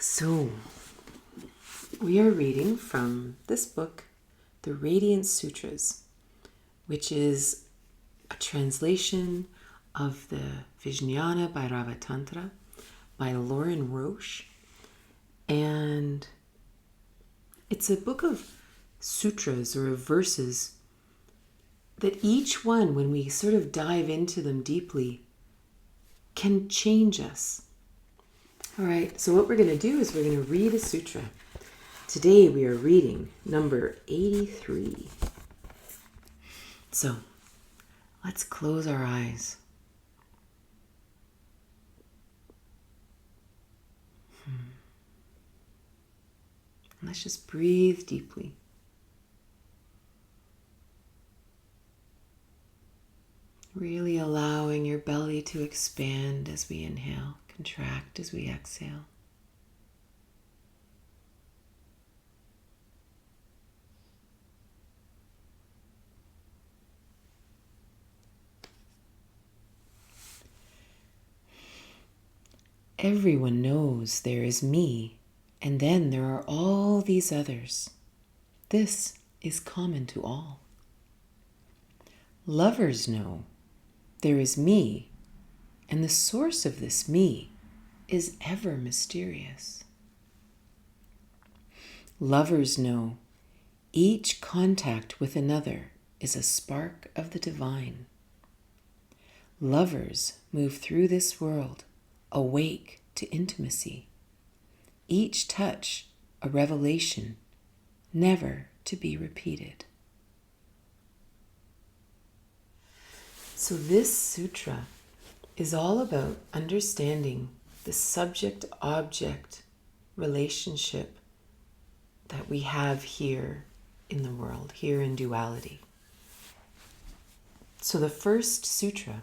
So, we are reading from this book, the Radiance Sutras, which is a translation of the Vijnana Bhairava Tantra by Lauren Roche. And it's a book of sutras or of verses that each one, when we sort of dive into them deeply, can change us. All right, so what we're going to do is we're going to read a sutra. Today we are reading number 83. So let's close our eyes. Let's just breathe deeply. Really allowing your belly to expand as we inhale, contract as we exhale. Everyone knows there is me, and then there are all these others. This is common to all. Lovers know there is me, and the source of this me is ever mysterious. Lovers know each contact with another is a spark of the divine. Lovers move through this world awake to intimacy. Each touch a revelation, never to be repeated. So this sutra is all about understanding the subject-object relationship that we have here in the world, here in duality. So the first sutra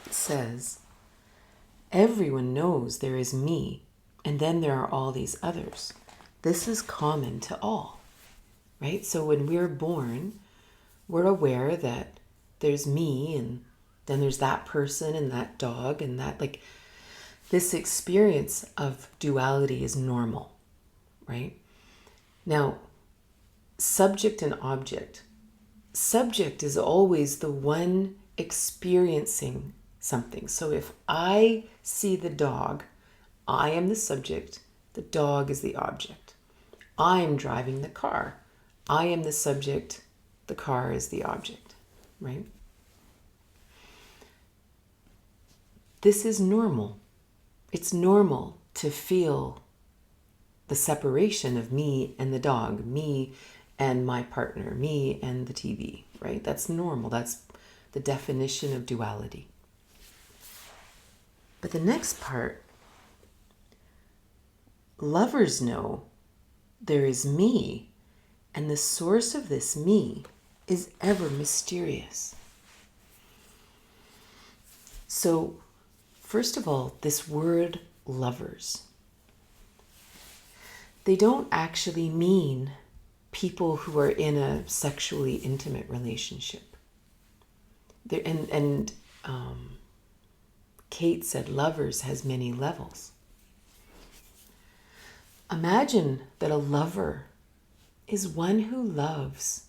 says, everyone knows there is me, and then there are all these others. This is common to all, right? So when we're born, we're aware that there's me, and then there's that person and that dog, and that, like, this experience of duality is normal, right? Now, subject and object. Subject is always the one experiencing something. So if I see the dog, I am the subject, the dog is the object. I'm driving the car. I am the subject, the car is the object, right? This is normal. It's normal to feel the separation of me and the dog, me and my partner, me and the TV, right? That's normal. That's the definition of duality. But the next part, lovers know there is me, and the source of this me is ever mysterious. So, first of all, this word lovers, they don't actually mean people who are in a sexually intimate relationship. Kate said lovers has many levels. Imagine that a lover is one who loves.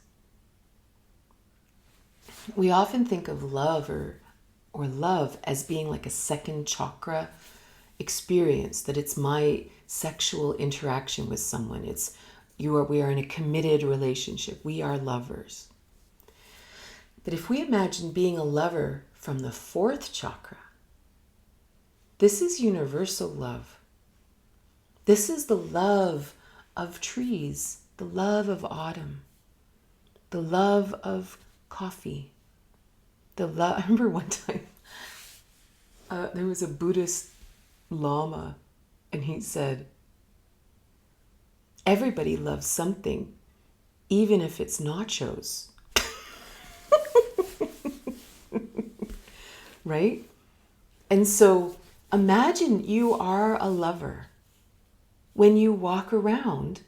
We often think of love or love as being like a second chakra experience, that it's my sexual interaction with someone. We are in a committed relationship. We are lovers. But if we imagine being a lover from the fourth chakra, this is universal love. This is the love of trees, the love of autumn, the love of coffee. I remember one time there was a Buddhist Lama, and he said, everybody loves something, even if it's nachos. Right? And so imagine you are a lover when you walk around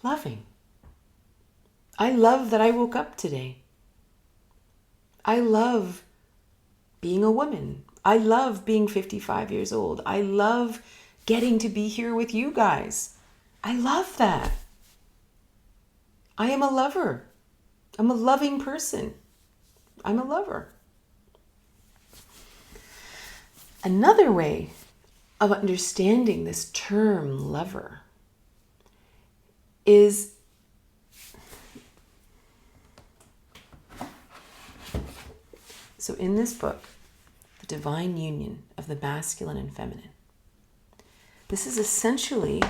loving. I love that I woke up today. I love being a woman. I love being 55 years old. I love getting to be here with you guys. I love that. I am a lover. I'm a loving person. I'm a lover. Another way of understanding this term lover is so in this book, The Divine Union of the Masculine and Feminine, this is essentially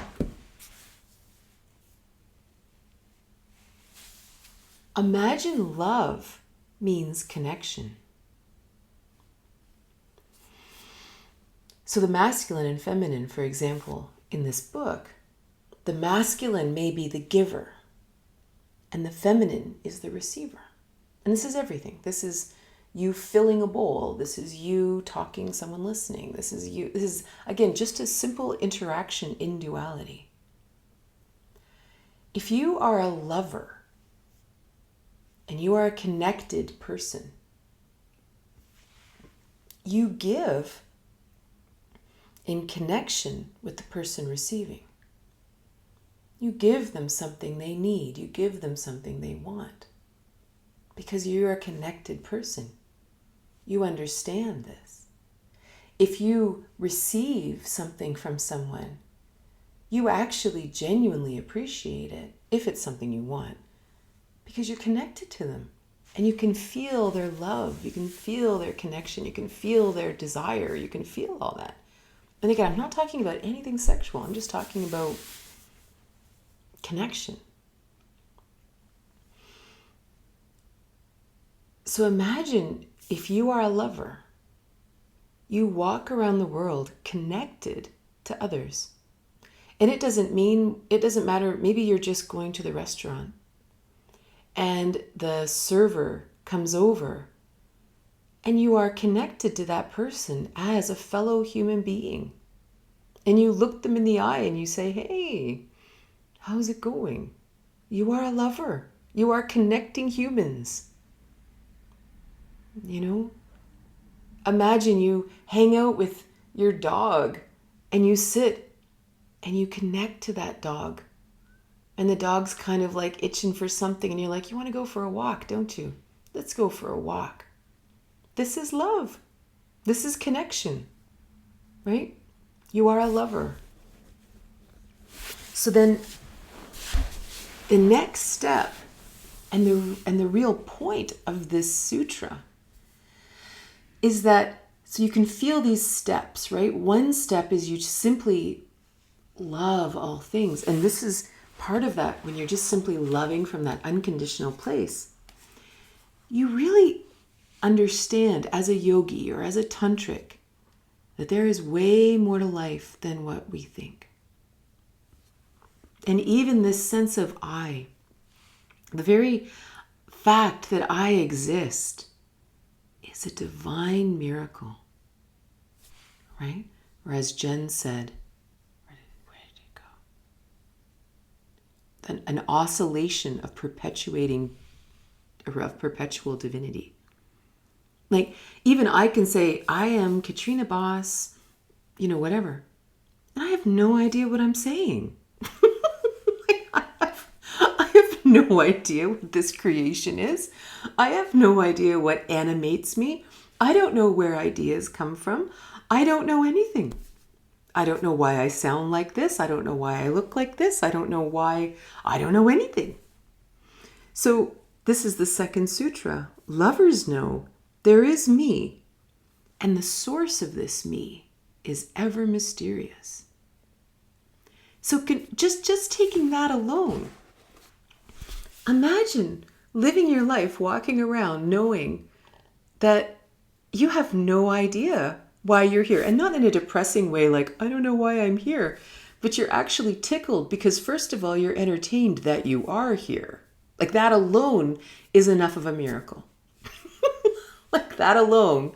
imagine love means connection. So the masculine and feminine, for example, in this book, the masculine may be the giver and the feminine is the receiver. And this is everything. This is you filling a bowl. This is you talking, someone listening. This is, again, just a simple interaction in duality. If you are a lover and you are a connected person, you give in connection with the person receiving. You give them something they need. You give them something they want. Because you're a connected person. You understand this. If you receive something from someone, you actually genuinely appreciate it, if it's something you want, because you're connected to them. And you can feel their love. You can feel their connection. You can feel their desire. You can feel all that. And again, I'm not talking about anything sexual. I'm just talking about connection. So imagine if you are a lover, you walk around the world connected to others. And it doesn't matter, maybe you're just going to the restaurant and the server comes over and you are connected to that person as a fellow human being. And you look them in the eye and you say, hey, how's it going? You are a lover. You are connecting humans. You know? Imagine you hang out with your dog and you sit and you connect to that dog. And the dog's kind of like itching for something and you're like, you want to go for a walk, don't you? Let's go for a walk. This is love. This is connection, right? You are a lover. So then the next step and the real point of this sutra is that, so you can feel these steps, right? One step is you simply love all things. And this is part of that when you're just simply loving from that unconditional place. You really understand as a yogi or as a tantric that there is way more to life than what we think. And even this sense of I, the very fact that I exist is a divine miracle, right? Or as Jen said, where did it go? An oscillation of perpetual divinity. Like, even I can say, I am katrinabos, whatever. And I have no idea what I'm saying. I have no idea what this creation is. I have no idea what animates me. I don't know where ideas come from. I don't know anything. I don't know why I sound like this. I don't know why I look like this. I don't know anything. So this is the second sutra. Lovers know there is me, and the source of this me is ever mysterious. So just taking that alone, imagine living your life walking around knowing that you have no idea why you're here. And not in a depressing way, like, I don't know why I'm here. But you're actually tickled because, first of all, you're entertained that you are here. Like, that alone is enough of a miracle. Like, that alone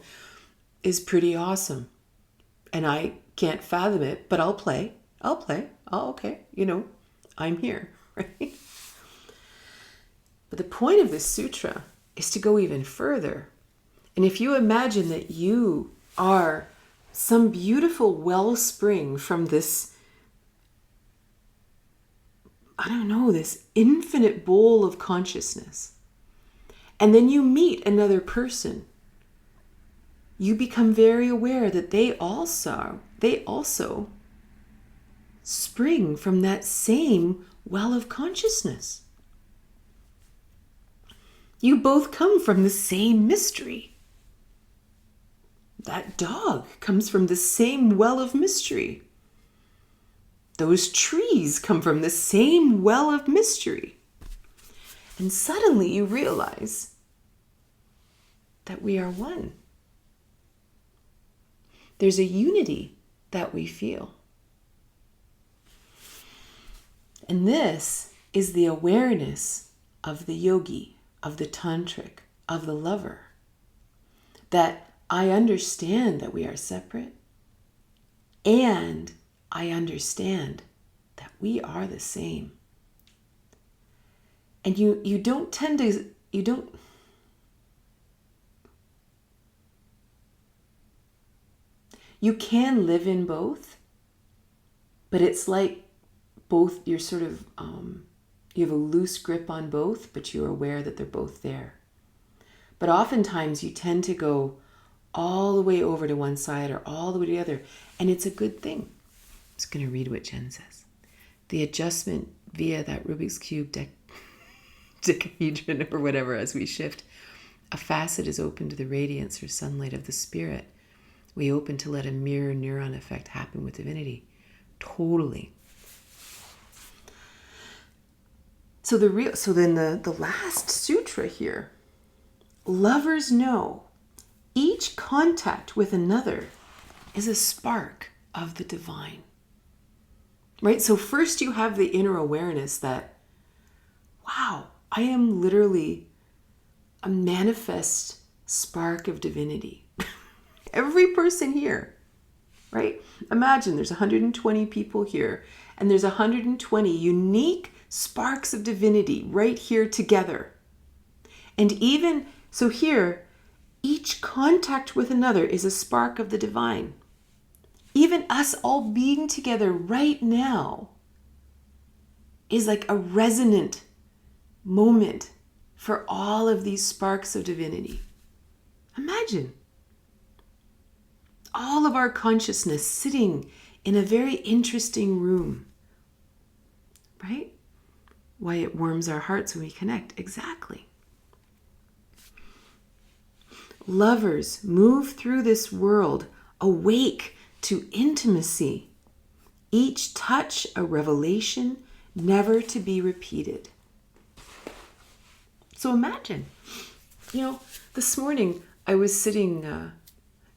is pretty awesome. And I can't fathom it, but I'll play. Oh, okay. I'm here, right? But the point of this sutra is to go even further. And if you imagine that you are some beautiful wellspring from this, I don't know, this infinite bowl of consciousness. And then you meet another person. You become very aware that they also spring from that same well of consciousness. You both come from the same mystery. That dog comes from the same well of mystery. Those trees come from the same well of mystery. And suddenly you realize that we are one. There's a unity that we feel. And this is the awareness of the yogi, of the tantric, of the lover. That I understand that we are separate, and I understand that we are the same. And you don't tend to, you can live in both, but it's like both, you're sort of, you have a loose grip on both, but you're aware that they're both there. But oftentimes you tend to go all the way over to one side or all the way to the other, and it's a good thing. I'm just going to read what Jen says. The adjustment via that Rubik's Cube decahedron or whatever, as we shift, a facet is open to the radiance or sunlight of the spirit. We open to let a mirror neuron effect happen with divinity. Totally. So then the last sutra here, lovers know each contact with another is a spark of the divine. Right? So first you have the inner awareness that, wow, I am literally a manifest spark of divinity. Every person here, right? Imagine there's 120 people here, and there's 120 unique sparks of divinity right here together. And even so here, each contact with another is a spark of the divine. Even us all being together right now is like a resonant moment for all of these sparks of divinity. Imagine all of our consciousness sitting in a very interesting room, right? Why it warms our hearts when we connect. Exactly. Lovers move through this world awake to intimacy. Each touch a revelation never to be repeated. So imagine, this morning I was sitting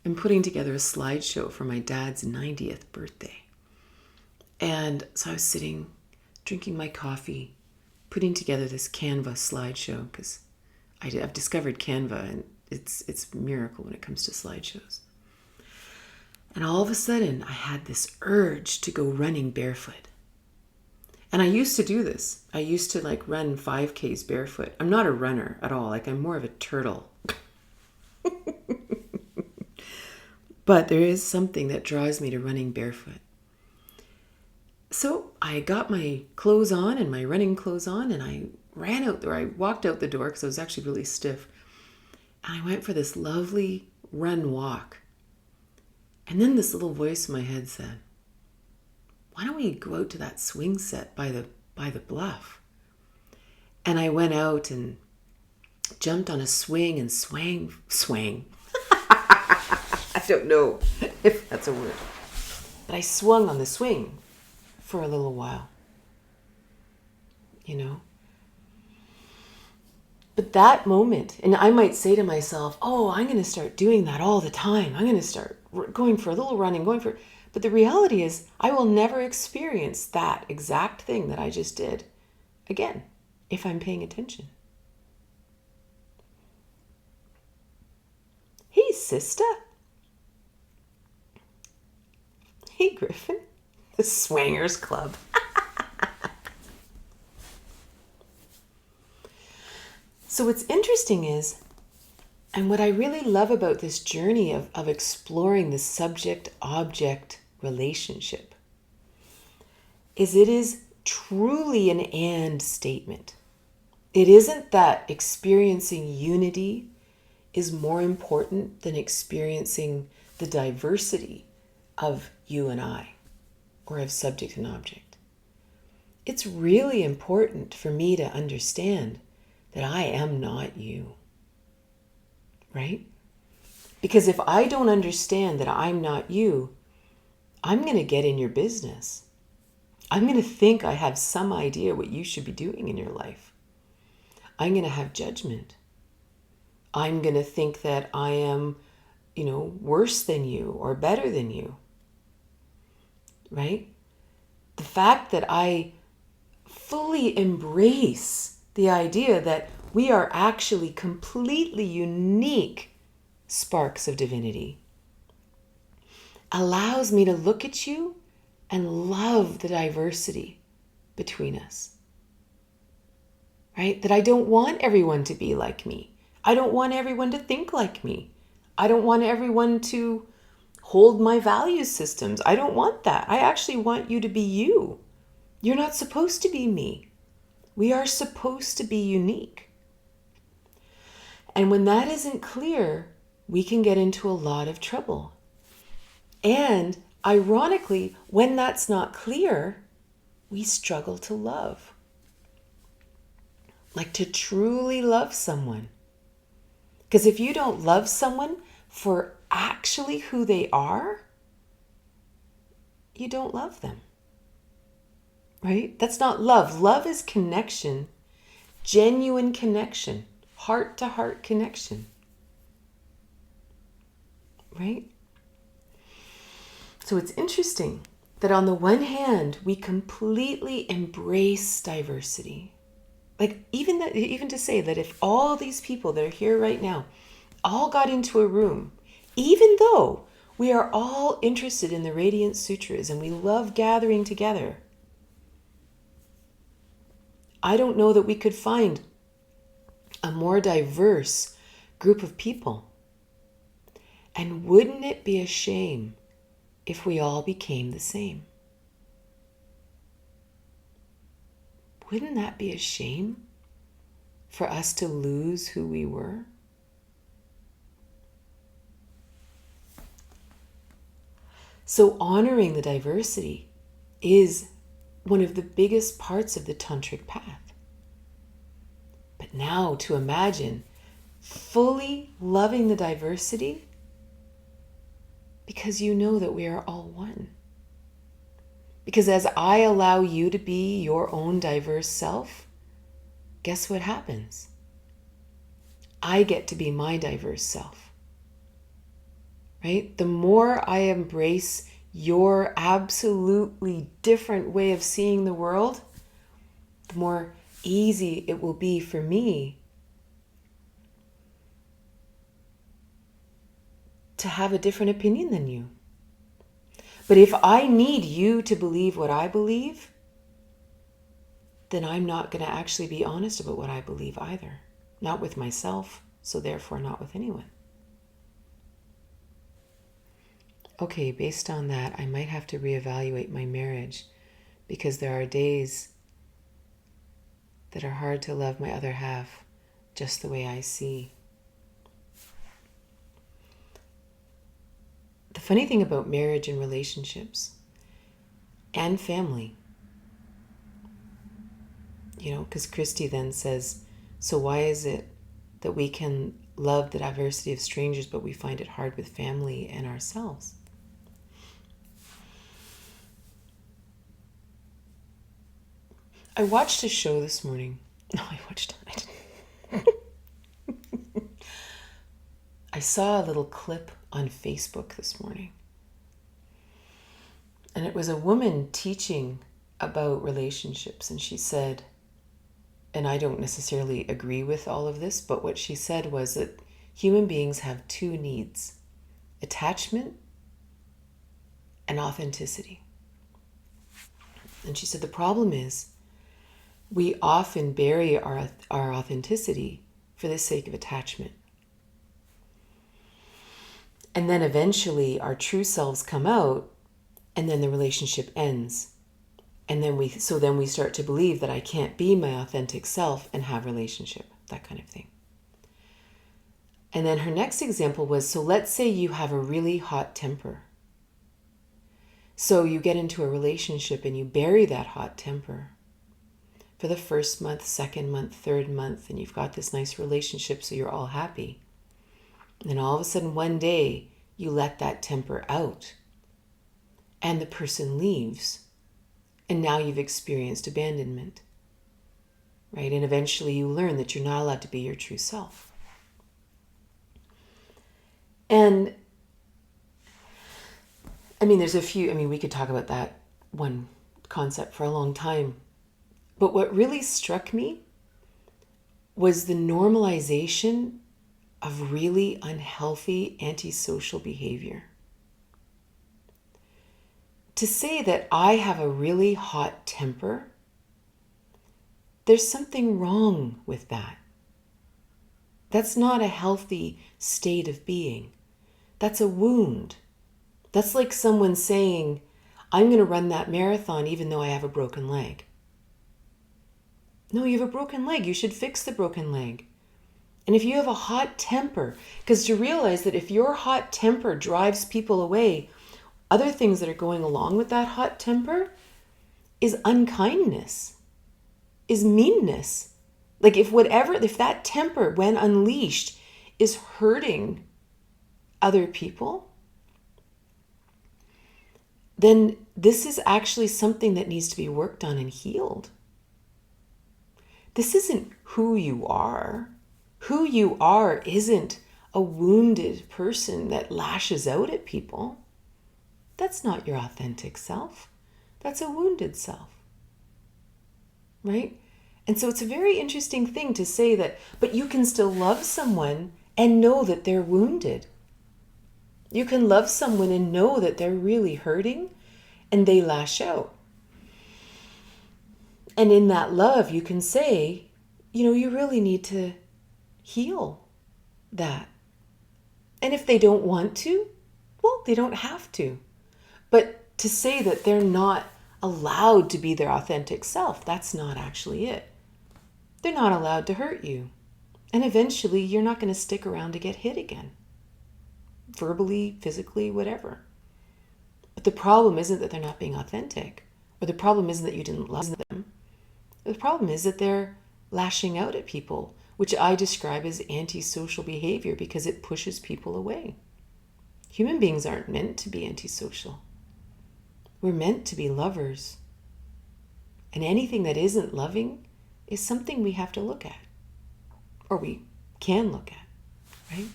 and putting together a slideshow for my dad's 90th birthday. And so I was sitting, drinking my coffee, putting together this Canva slideshow, because I've discovered Canva, and it's a miracle when it comes to slideshows. And all of a sudden, I had this urge to go running barefoot. And I used to do this. I used to run 5Ks barefoot. I'm not a runner at all. I'm more of a turtle. But there is something that draws me to running barefoot. So I got my clothes on and my running clothes on, and I ran out there. I walked out the door because I was actually really stiff. And I went for this lovely run walk. And then this little voice in my head said, why don't we go out to that swing set by the bluff? And I went out and jumped on a swing and swang. I don't know if that's a word. But I swung on the swing for a little while. But that moment, and I might say to myself, oh, I'm going to start doing that all the time. I'm going to start going for a little running, but the reality is I will never experience that exact thing that I just did again, if I'm paying attention. Hey, sister. Hey, Griffin. The Swangers Club. So what's interesting is, And what I really love about this journey of exploring the subject-object relationship is it is truly an and statement. It isn't that experiencing unity is more important than experiencing the diversity of you and I, or of subject and object. It's really important for me to understand that I am not you, right? Because if I don't understand that I'm not you, I'm going to get in your business. I'm going to think I have some idea what you should be doing in your life. I'm going to have judgment. I'm going to think that I am, worse than you or better than you, right? The fact that I fully embrace the idea that we are actually completely unique sparks of divinity allows me to look at you and love the diversity between us, right? That I don't want everyone to be like me. I don't want everyone to think like me. I don't want everyone to hold my value systems. I don't want that. I actually want you to be you. You're not supposed to be me. We are supposed to be unique. And when that isn't clear, we can get into a lot of trouble. And ironically, when that's not clear, we struggle to love. Like to truly love someone. Because if you don't love someone for actually who they are, you don't love them. Right? That's not love. Love is connection, genuine connection, heart-to-heart connection. Right? So it's interesting that on the one hand, we completely embrace diversity. Like even to say that if all these people that are here right now all got into a room, even though we are all interested in the Radiance Sutras and we love gathering together, I don't know that we could find a more diverse group of people. And wouldn't it be a shame if we all became the same? Wouldn't that be a shame for us to lose who we were? So honoring the diversity is one of the biggest parts of the tantric path. But now to imagine fully loving the diversity because you know that we are all one. Because as I allow you to be your own diverse self, guess what happens? I get to be my diverse self. Right? The more I embrace your absolutely different way of seeing the world, the more easy it will be for me to have a different opinion than you. But if I need you to believe what I believe, then I'm not going to actually be honest about what I believe either. Not with myself, so therefore not with anyone. Okay, based on that, I might have to reevaluate my marriage because there are days that are hard to love my other half just the way I see. The funny thing about marriage and relationships and family, because Christy then says, so why is it that we can love the diversity of strangers, but we find it hard with family and ourselves? I watched a show this morning. No, I didn't. I saw a little clip on Facebook this morning. And it was a woman teaching about relationships. And she said, and I don't necessarily agree with all of this, but what she said was that human beings have two needs: attachment and authenticity. And she said the problem is we often bury our authenticity for the sake of attachment. And then eventually our true selves come out, and then the relationship ends. And then we start to believe that I can't be my authentic self and have relationship, that kind of thing. And then her next example was, so let's say you have a really hot temper. So you get into a relationship and you bury that hot temper for the first month, second month, third month, and you've got this nice relationship, so you're all happy. And then all of a sudden one day you let that temper out and the person leaves. And now you've experienced abandonment, right? And eventually you learn that you're not allowed to be your true self. And there's a few, we could talk about that one concept for a long time. But what really struck me was the normalization of really unhealthy antisocial behavior. To say that I have a really hot temper, there's something wrong with that. That's not a healthy state of being. That's a wound. That's like someone saying, I'm going to run that marathon even though I have a broken leg. No, you have a broken leg. You should fix the broken leg. And if you have a hot temper, because to realize that if your hot temper drives people away, other things that are going along with that hot temper is unkindness, is meanness. Like if that temper, when unleashed, is hurting other people, then this is actually something that needs to be worked on and healed. This isn't who you are. Who you are isn't a wounded person that lashes out at people. That's not your authentic self. That's a wounded self, right? And so it's a very interesting thing to say that, but you can still love someone and know that they're wounded. You can love someone and know that they're really hurting and they lash out. And in that love, you can say, you really need to heal that. And if they don't want to, well, they don't have to. But to say that they're not allowed to be their authentic self, that's not actually it. They're not allowed to hurt you. And eventually you're not going to stick around to get hit again. Verbally, physically, whatever. But the problem isn't that they're not being authentic. Or the problem isn't that you didn't love them. The problem is that they're lashing out at people, which I describe as antisocial behavior because it pushes people away. Human beings aren't meant to be antisocial. We're meant to be lovers. And anything that isn't loving is something we have to look at. Or we can look at, right?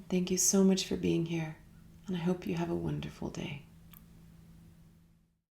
Thank you so much for being here. And I hope you have a wonderful day.